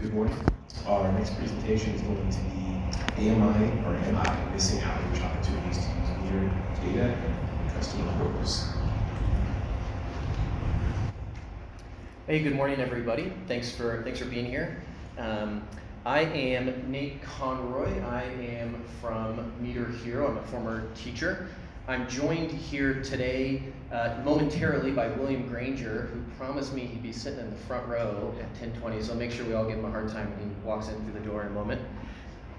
Good morning. Our next presentation is going to be AMI or MI, missing outreach opportunities to use meter data and customer portals. Hey, good morning, everybody. Thanks for being here. I am Nate Conroy. I am from Meter Hero. I'm a former teacher. I'm joined here today momentarily by William Granger, who promised me he'd be sitting in the front row at 10:20, so I'll make sure we all give him a hard time when he walks in through the door in a moment.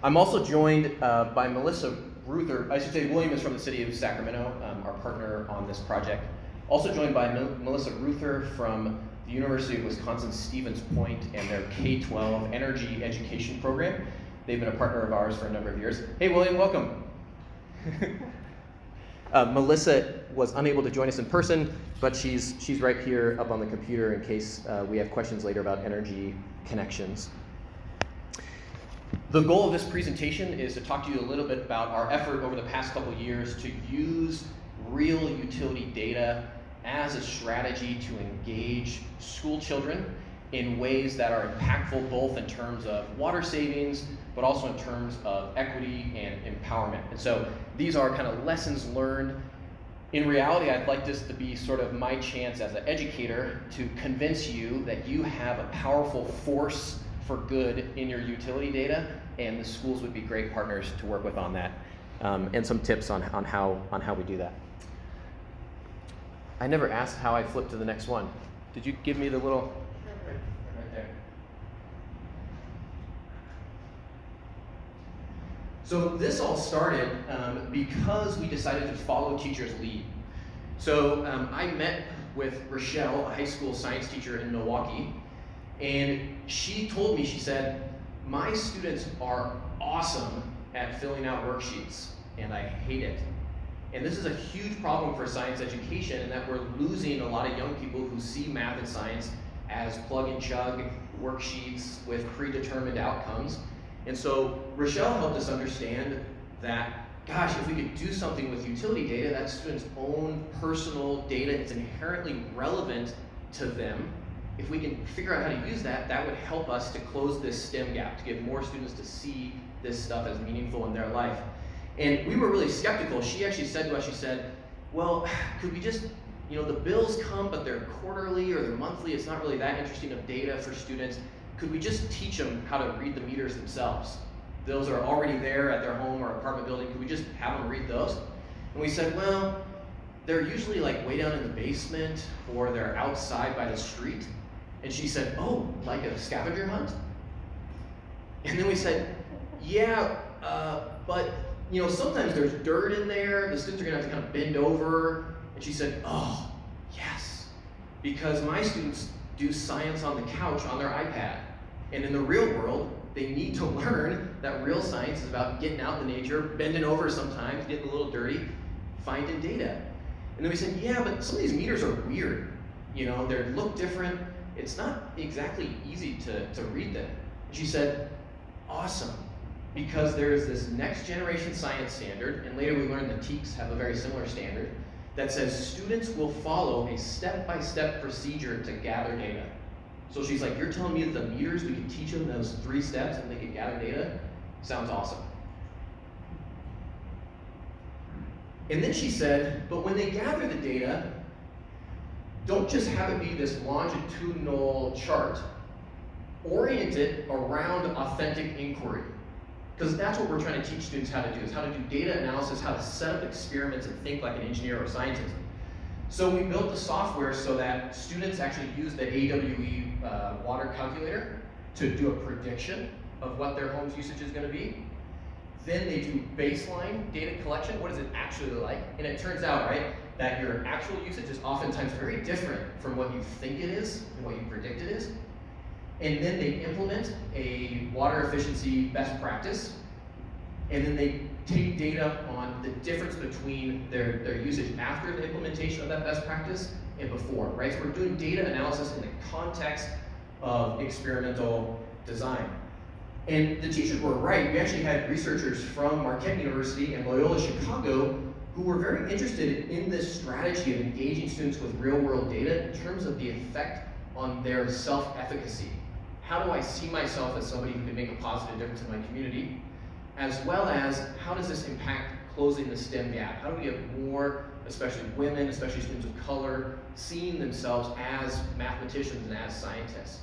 I'm also joined by Melissa Ruther. I should say William is from the city of Sacramento, our partner on this project. Also joined by Melissa Ruther from the University of Wisconsin-Stevens Point and their K-12 energy education program. They've been a partner of ours for a number of years. Hey, William, welcome. Melissa was unable to join us in person, but she's right here up on the computer in case we have questions later about energy connections. The goal of this presentation is to talk to you a little bit about our effort over the past couple of years to use real utility data as a strategy to engage school children in ways that are impactful both in terms of water savings, but also in terms of equity and empowerment. And so these are kind of lessons learned. In reality, I'd like this to be sort of my chance as an educator to convince you that you have a powerful force for good in your utility data, and the schools would be great partners to work with on that, and some tips on how we do that. I never asked how I flip to the next one. Did you give me the little... Right there. So this all started because we decided to follow teachers' lead. So I met with Rochelle, a high school science teacher in Milwaukee, and she told me, she said, my students are awesome at filling out worksheets, and I hate it. And this is a huge problem for science education, in that we're losing a lot of young people who see math and science as plug and chug worksheets with predetermined outcomes. And so Rochelle helped us understand that, gosh, if we could do something with utility data, that student's own personal data is inherently relevant to them. If we can figure out how to use that, that would help us to close this STEM gap, to get more students to see this stuff as meaningful in their life. And we were really skeptical. She actually said to us, she said, well, could we just, the bills come, but they're quarterly or they're monthly. It's not really that interesting of data for students. Could we just teach them how to read the meters themselves? Those are already there at their home or apartment building. Could we just have them read those? And we said, well, they're usually like way down in the basement or they're outside by the street. And she said, oh, like a scavenger hunt? And then we said, yeah, but sometimes there's dirt in there. The students are gonna have to kind of bend over. And she said, oh, yes, because my students do science on the couch on their iPad. And in the real world, they need to learn that real science is about getting out in nature, bending over sometimes, getting a little dirty, finding data. And then we said, yeah, but some of these meters are weird. They look different. It's not exactly easy to read them. And she said, awesome, because there's this next generation science standard, and later we learned that TEKS have a very similar standard, that says students will follow a step-by-step procedure to gather data. So she's like, you're telling me that the meters, we can teach them those 3 steps and they can gather data? Sounds awesome. And then she said, but when they gather the data, don't just have it be this longitudinal chart. Orient it around authentic inquiry. Because that's what we're trying to teach students how to do, is how to do data analysis, how to set up experiments and think like an engineer or scientist. So we built the software so that students actually use the AWE water calculator to do a prediction of what their home's usage is going to be. Then they do baseline data collection. What is it actually like? And it turns out, right, that your actual usage is oftentimes very different from what you think it is and what you predict it is. And then they implement a water efficiency best practice, and then they take data on the difference between their usage after the implementation of that best practice and before, right? So we're doing data analysis in the context of experimental design. And the teachers were right. We actually had researchers from Marquette University and Loyola Chicago who were very interested in this strategy of engaging students with real-world data in terms of the effect on their self-efficacy. how do I see myself as somebody who can make a positive difference in my community, as well as how does this impact closing the STEM gap? How do we get more, especially women, especially students of color, seeing themselves as mathematicians and as scientists?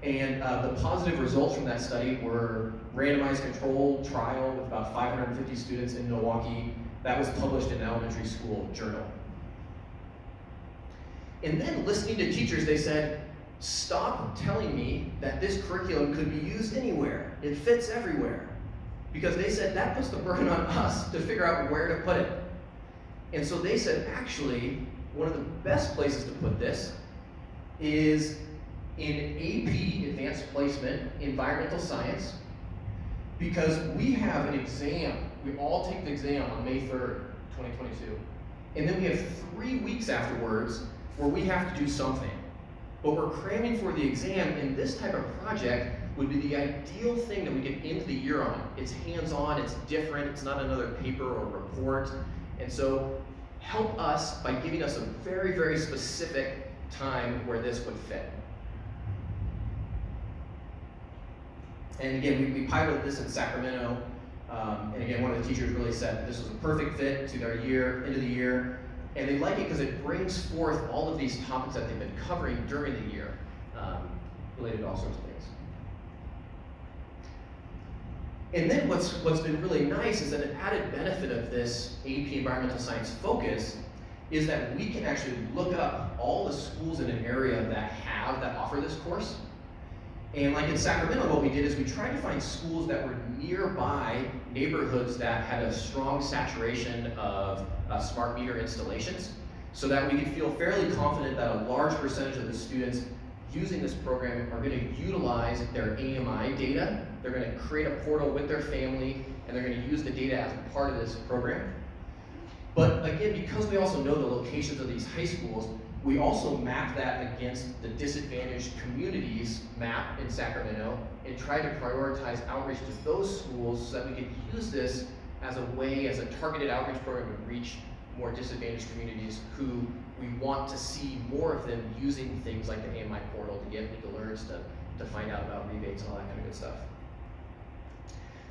And the positive results from that study were randomized controlled trial with about 550 students in Milwaukee. That was published in the elementary school journal. And then listening to teachers, they said, stop telling me that this curriculum could be used anywhere. It fits everywhere. Because they said that puts the burden on us to figure out where to put it. And so they said, actually, one of the best places to put this is in AP Advanced Placement, Environmental Science, because we have an exam. We all take the exam on May 3rd, 2022. And then we have 3 weeks afterwards where we have to do something. But we're cramming for the exam, and this type of project would be the ideal thing that we get into the year on. It's hands-on, it's different, it's not another paper or report. And so help us by giving us a very, very specific time where this would fit. And again, we piloted this in Sacramento. And again, one of the teachers really said that this was a perfect fit to their year, end of the year. And they like it because it brings forth all of these topics that they've been covering during the year, related to all sorts of things. And then what's been really nice is that an added benefit of this AP Environmental Science focus is that we can actually look up all the schools in an area that offer this course. And like in Sacramento, what we did is we tried to find schools that were nearby neighborhoods that had a strong saturation of smart meter installations, so that we could feel fairly confident that a large percentage of the students using this program are going to utilize their AMI data. They're going to create a portal with their family, and they're going to use the data as a part of this program. But again, because we also know the locations of these high schools, we also map that against the disadvantaged communities map in Sacramento and try to prioritize outreach to those schools so that we could use this as a targeted outreach program to reach more disadvantaged communities who we want to see more of them using things like the AMI portal to get legal alerts, to find out about rebates and all that kind of good stuff.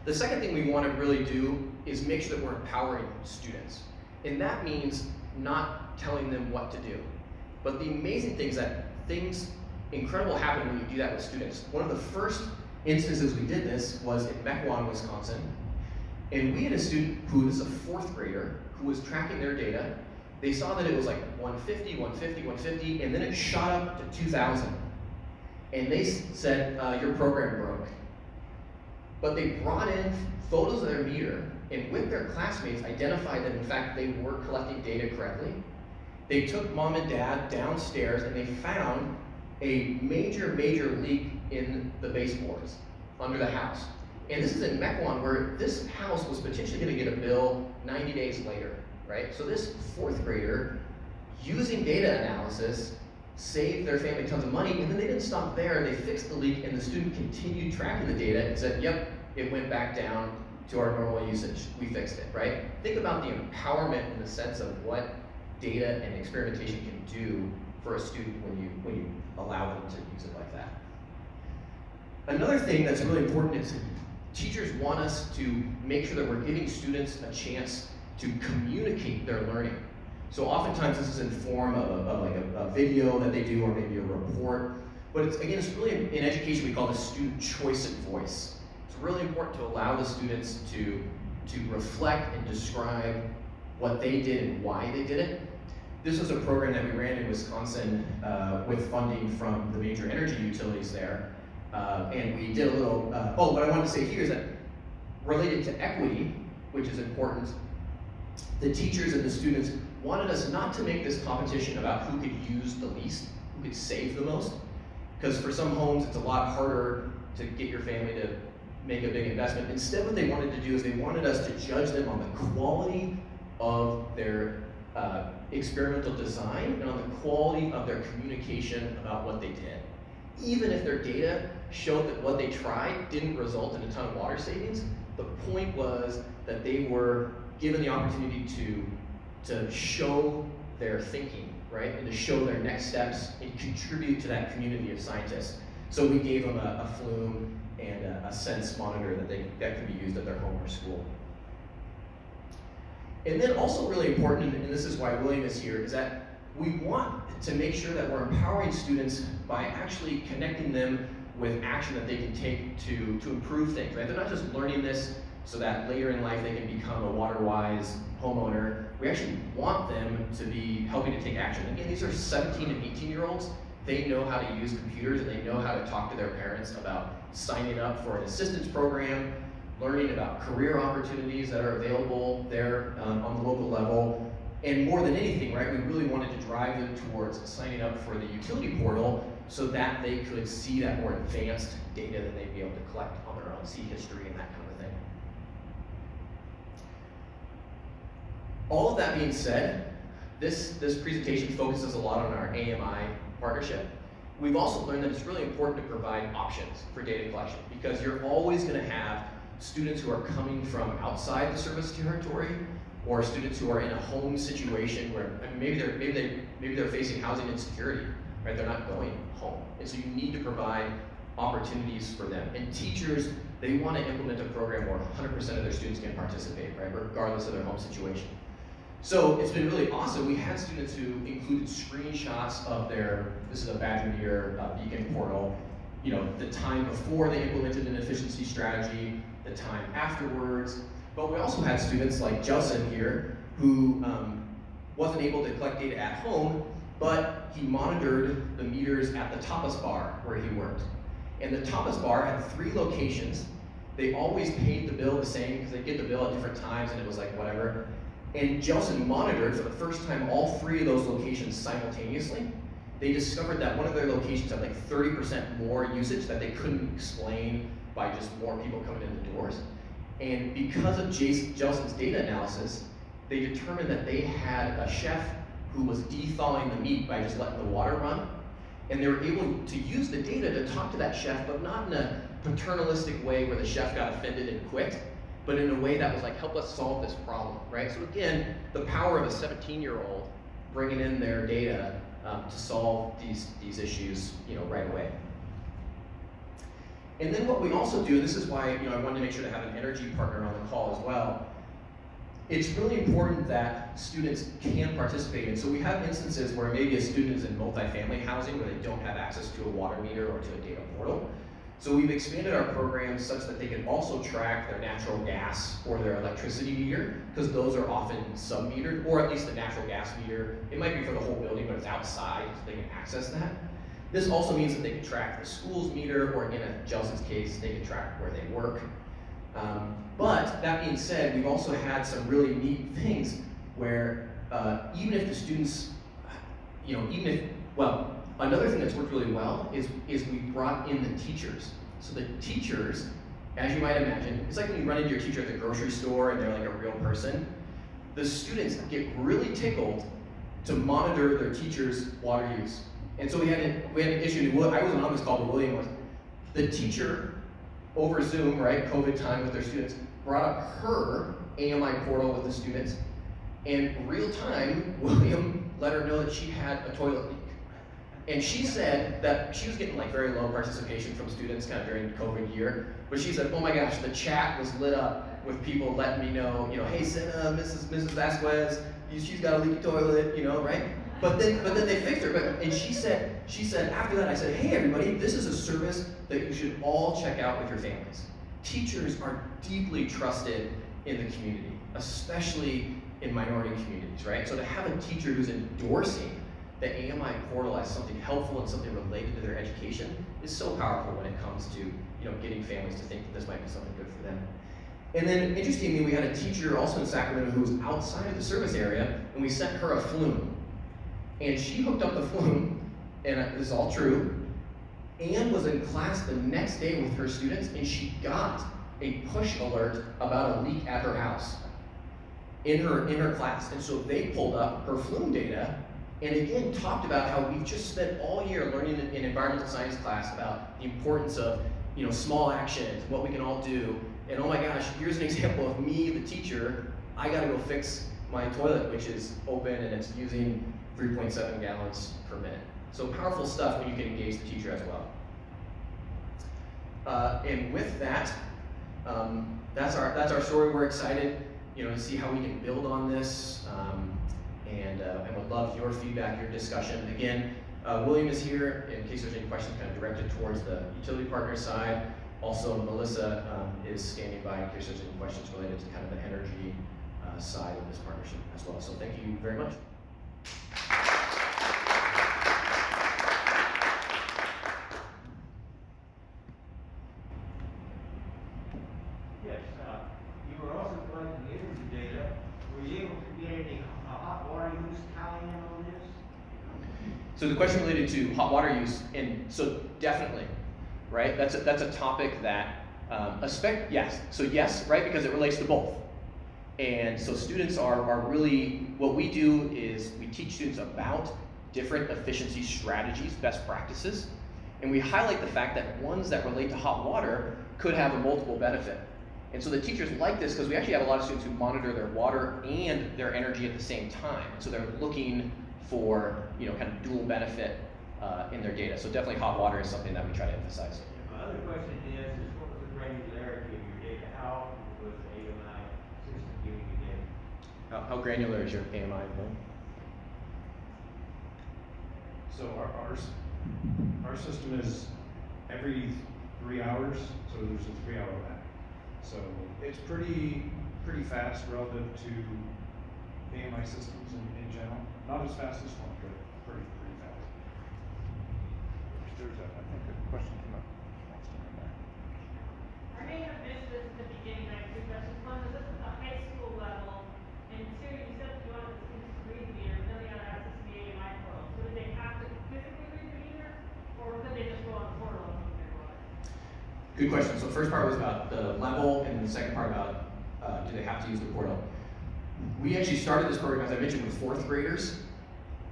The second thing we want to really do is make sure that we're empowering students. And that means not telling them what to do. But the amazing thing is that things incredible happen when you do that with students. One of the first instances we did this was in Mequon, Wisconsin. And we had a student who was a 4th grader who was tracking their data. They saw that it was like 150, 150, 150, and then it shot up to 2,000. And they said, your program broke. But they brought in photos of their meter, and with their classmates identified that in fact they were collecting data correctly. They took mom and dad downstairs and they found a major leak in the baseboards under the house. And this is in Mequon, where this house was potentially going to get a bill 90 days later, right? So this 4th grader, using data analysis, saved their family tons of money, and then they didn't stop there. They fixed the leak, and the student continued tracking the data and said, yep, it went back down to our normal usage. We fixed it, right? Think about the empowerment in the sense of what data and experimentation can do for a student when you allow them to use it like that. Another thing that's really important is teachers want us to make sure that we're giving students a chance to communicate their learning. So oftentimes this is in form of like a video that they do, or maybe a report. But it's really in education we call this student choice and voice. It's really important to allow the students to reflect and describe what they did and why they did it. This was a program that we ran in Wisconsin with funding from the major energy utilities there. And we did a little, what I wanted to say here is that related to equity, which is important, the teachers and the students wanted us not to make this competition about who could use the least, who could save the most. Because for some homes, it's a lot harder to get your family to make a big investment. Instead, what they wanted to do is they wanted us to judge them on the quality of their experimental design and on the quality of their communication about what they did. Even if their data showed that what they tried didn't result in a ton of water savings, the point was that they were given the opportunity to show their thinking, right? And to show their next steps and contribute to that community of scientists. So we gave them a flume and a sense monitor that could be used at their home or school. And then also really important, and this is why William is here, is that we want to make sure that we're empowering students by actually connecting them with action that they can take to improve things, right? They're not just learning this so that later in life they can become a water-wise homeowner. We actually want them to be helping to take action. Again, these are 17 and 18-year-olds. They know how to use computers and they know how to talk to their parents about signing up for an assistance program, learning about career opportunities that are available there on the local level. And more than anything, right, we really wanted to drive them towards signing up for the utility portal so that they could see that more advanced data that they'd be able to collect on their own, see history and that kind of thing. All of that being said, this presentation focuses a lot on our AMI partnership. We've also learned that it's really important to provide options for data collection because you're always going to have students who are coming from outside the service territory or students who are in a home situation where maybe they're facing housing insecurity, right? They're not going home. And so you need to provide opportunities for them. And teachers, they want to implement a program where 100% of their students can participate, right? Regardless of their home situation. So it's been really awesome. We had students who included screenshots of this is a Badger Year Beacon portal, the time before they implemented an efficiency strategy, the time afterwards. But we also had students like Jelson here who wasn't able to collect data at home, but he monitored the meters at the tapas bar where he worked. And the tapas bar had 3 locations. They always paid the bill the same because they get the bill at different times and it was like whatever. And Jelson monitored for the first time all 3 of those locations simultaneously. They discovered that one of their locations had like 30% more usage that they couldn't explain by just more people coming in the doors. And because of Jelson's data analysis, they determined that they had a chef who was de-thawing the meat by just letting the water run. And they were able to use the data to talk to that chef, but not in a paternalistic way where the chef got offended and quit, but in a way that was like, help us solve this problem, right? So again, the power of a 17-year-old bringing in their data to solve these issues, right away. And then what we also do, this is why I wanted to make sure to have an energy partner on the call as well. It's really important that students can participate. And so we have instances where maybe a student is in multifamily housing where they don't have access to a water meter or to a data portal. So we've expanded our program such that they can also track their natural gas or their electricity meter, because those are often sub-metered, or at least the natural gas meter. It might be for the whole building, but it's outside, so they can access that. This also means that they can track the school's meter, or in Jelson's case, they can track where they work. But that being said, we've also had some really neat things where even if the students, another thing that's worked really well is we brought in the teachers. So the teachers, as you might imagine, it's like when you run into your teacher at the grocery store and they're like a real person. The students get really tickled to monitor their teacher's water use. And so we had an issue. I wasn't on this call, but William was. The teacher over Zoom, right, COVID time with their students, brought up her AMI portal with the students. And real time, William let her know that she had a toilet leak. And she said that she was getting like very low participation from students kind of during the COVID year. But she said, oh my gosh, the chat was lit up with people letting me know, hey, Senna, Mrs. Vasquez, she's got a leaky toilet, right? But then they fixed her. And she said after that, I said, hey everybody, this is a service that you should all check out with your families. Teachers are deeply trusted in the community, especially in minority communities, right? So to have a teacher who's endorsing the AMI portal as something helpful and something related to their education is so powerful when it comes to getting families to think that this might be something good for them. And then interestingly, we had a teacher also in Sacramento who was outside of the service area, and we sent her a flume. And she hooked up the flume, and this is all true, and was in class the next day with her students, and she got a push alert about a leak at her house in her class. And so they pulled up her flume data and again talked about how we've just spent all year learning in environmental science class about the importance of small actions, what we can all do. And oh my gosh, here's an example of me, the teacher. I gotta go fix my toilet, which is open and it's using 3.7 gallons per minute. So powerful stuff when you can engage the teacher as well. And with that, that's our story. We're excited, to see how we can build on this, and would love your feedback, your discussion. Again, William is here in case there's any questions kind of directed towards the utility partner side. Also, Melissa is standing by in case there's any questions related to kind of the energy side of this partnership as well. So thank you very much. Yes, you were also collecting energy data. Were you able to get any hot water use tying in on this? So the question related to hot water use, and so definitely, right? That's a topic that, yes. So yes, right, because it relates to both. And so students are really, what we do is we teach students about different efficiency strategies, best practices, and we highlight the fact that ones that relate to hot water could have a multiple benefit. And so the teachers like this because we actually have a lot of students who monitor their water and their energy at the same time. So they're looking for, kind of dual benefit in their data. So definitely hot water is something that we try to emphasize. My other question is what was the granularity of your data? How was the AMI system giving you data? How granular is your AMI, Bill? So our system is every 3 hours, so there's a 3 hour lag. So it's pretty fast relative to AMI systems in general. Not as fast as one, but pretty fast. There's I think a question came up next to me there. I may have missed this at the beginning. I have two questions. One, is this at the high school level? And two, you said that you wanted the students to read the meter, then they got access to the AMI portal. So did they have to physically read the meter, or could they just go on the portal and look at their water? Good question. So the first part was about the level, and the second part about do they have to use the portal. We actually started this program, as I mentioned, with fourth graders,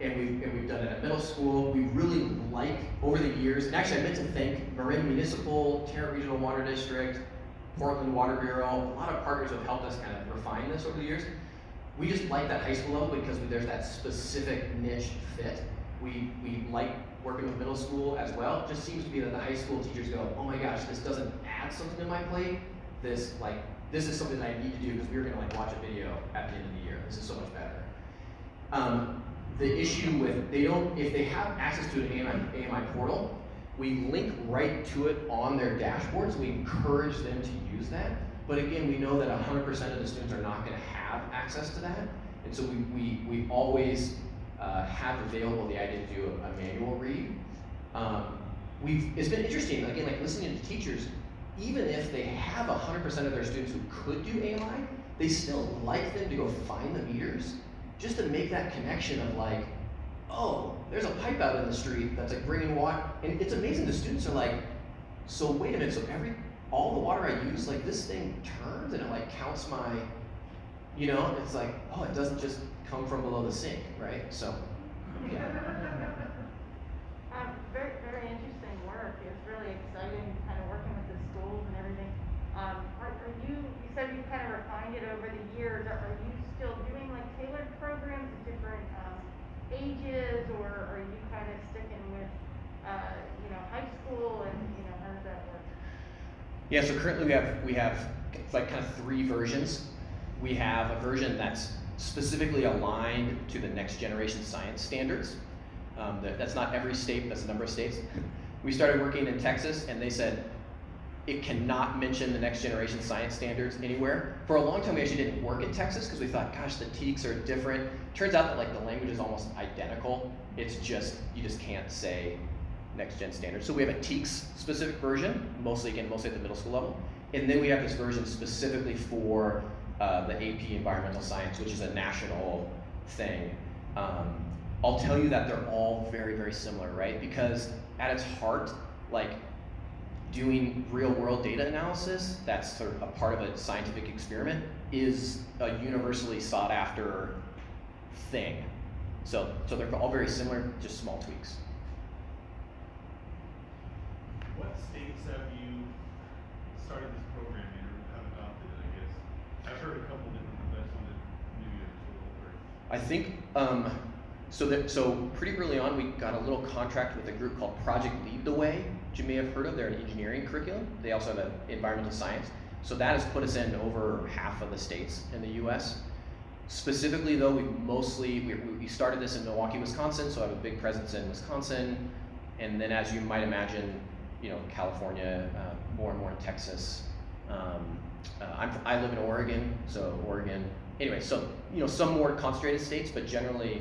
and we've done it at middle school. We really like, over the years, and actually I meant to thank Marin Municipal, Tarrant Regional Water District, Portland Water Bureau, a lot of partners have helped us kind of refine this over the years. We just like that high school level because there's that specific niche fit. We like working with middle school as well. It just seems to be that the high school teachers go, oh my gosh, this doesn't add something to my plate. This is something that I need to do because we were gonna watch a video at the end of the year. This is so much better. The issue with, if they have access to an AMI portal, we link right to it on their dashboards. We encourage them to use that. But again, we know that 100% of the students are not gonna have access to that. And so we always have available the idea to do a manual read. It's been interesting, again, like listening to teachers, even if they have 100% of their students who could do AMI, they still like them to go find the meters just to make that connection of like, oh, there's a pipe out in the street that's like bringing water. And it's amazing, the students are like, so wait a minute, so all the water I use, like this thing turns and it like counts my, it's like, oh, it doesn't just come from below the sink, right? So, yeah. Very, very interesting work. It's really exciting, kind of working with the schools and everything. You said you kind of refined it over the years. Are you still doing like tailored programs at different ages, or are you kind of sticking with, high school and, how does that work? Yeah, so currently we have like kind of 3 versions. We have a version that's specifically aligned to the next generation science standards. That's not every state, that's a number of states. We started working in Texas and they said it cannot mention the next generation science standards anywhere. For a long time we actually didn't work in Texas because we thought, gosh, the TEKs are different. Turns out that like the language is almost identical. It's just, you just can't say next gen standards. So we have a TEKs specific version, mostly at the middle school level. And then we have this version specifically for the AP Environmental Science, which is a national thing. I'll tell you that they're all very, very similar, right? Because at its heart, like doing real world data analysis, that's sort of a part of a scientific experiment, is a universally sought after thing. So they're all very similar, just small tweaks. What states have you started this program in or have adopted it, I guess? I've heard a couple different ones. I just wanted maybe a total or... I think So pretty early on, we got a little contract with a group called Project Lead the Way, which you may have heard of. They're an engineering curriculum. They also have an environmental science. So that has put us in over half of the states in the U.S. Specifically, though, we started this in Milwaukee, Wisconsin, so I have a big presence in Wisconsin, and then, as you might imagine, California, more and more in Texas. I live in Oregon, so Oregon. Anyway, so some more concentrated states, but generally,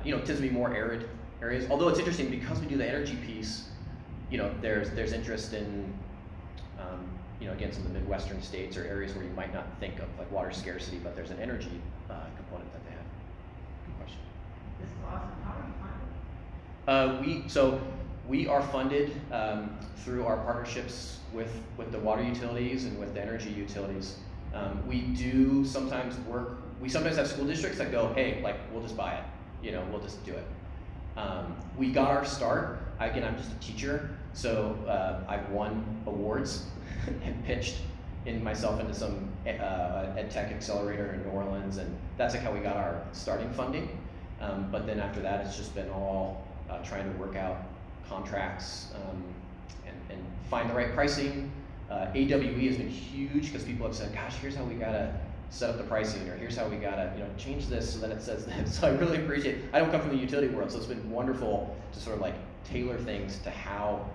it tends to be more arid areas. Although it's interesting because we do the energy piece, there's interest in, again, some of the Midwestern states or areas where you might not think of like water scarcity, but there's an energy component that they have. Good question. This is awesome. How are you funded? We are funded through our partnerships with the water utilities and with the energy utilities. We do sometimes we sometimes have school districts that go, hey, like, we'll just buy it, we'll just do it. We got our start, again, I'm just a teacher, so I've won awards and pitched myself into some ed tech accelerator in New Orleans, and that's like how we got our starting funding. But then after that, it's just been all trying to work out contracts and find the right pricing. AWE has been huge because people have said, gosh, here's how we gotta set up the pricing, or here's how we gotta change this so that it says that. So I really appreciate it. I don't come from the utility world, so it's been wonderful to sort of like tailor things to how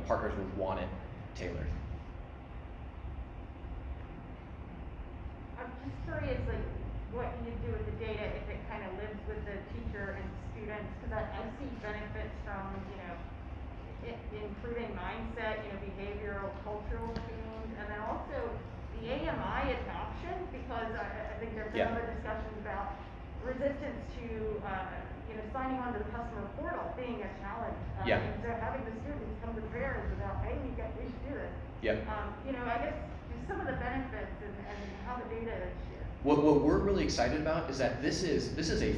partners would want it tailored. I'm just curious, like, what you do with the data if it kind of lives with the teacher and students, because I see benefits from, improving mindset, behavioral, cultural change, and then also the AMI adoption, because I think there's been other discussions about resistance to, signing on to the customer portal being a challenge. And so having the students come prepared about, hey, we should do this. I guess some of the benefits and how the data is shared. What we're really excited about is that this is a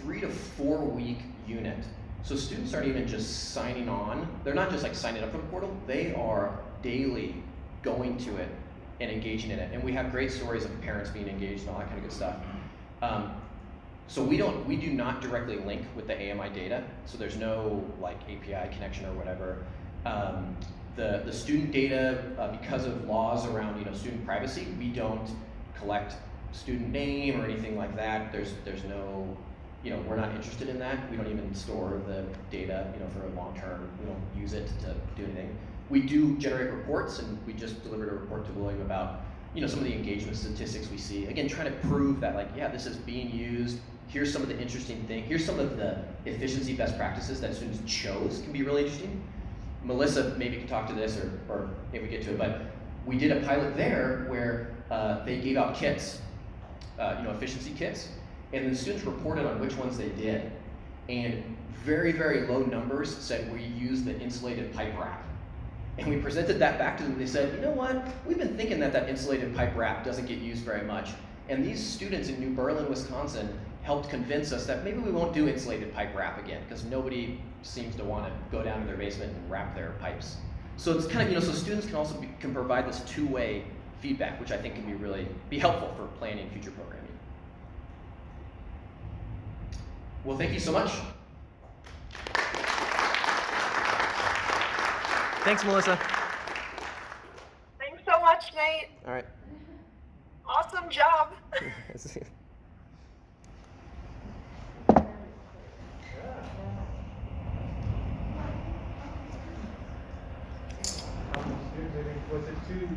3 to 4 week unit. So students aren't even just signing on. They're not just like signing up for the portal. They are daily going to it and engaging in it. And we have great stories of parents being engaged and all that kind of good stuff. So we do not directly link with the AMI data. So there's no like API connection or whatever. The student data, because of laws around student privacy, we don't collect student name or anything like that. There's no, we're not interested in that. We don't even store the data, for a long term. We don't use it to do anything. We do generate reports, and we just delivered a report to William about, some of the engagement statistics we see. Again, trying to prove that, like, this is being used. Here's some of the interesting things. Here's some of the efficiency best practices that students chose can be really interesting. Melissa maybe can talk to this, or maybe we get to it, but we did a pilot there where they gave out kits, efficiency kits, and the students reported on which ones they did. And very, very low numbers said we used the insulated pipe wrap. And we presented that back to them, and they said, you know what, we've been thinking that insulated pipe wrap doesn't get used very much. And these students in New Berlin, Wisconsin, helped convince us that maybe we won't do insulated pipe wrap again, because nobody seems to want to go down to their basement and wrap their pipes. So it's kind of, so students can also can provide this two-way feedback, which I think can be helpful for planning future programming. Well, thank you so much. Thanks, Melissa. Thanks so much, Nate. All right. Awesome job. Was it two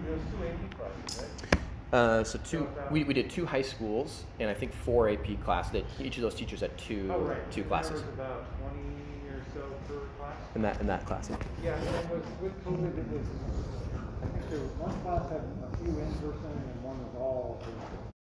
AP classes, right? So we did 2 high schools, and I think 4 AP classes. Each of those teachers had two classes. There was about 20 or so per class. In that class. Yeah, and it was with COVID, I think there was one class had a few in person and one was all virtual.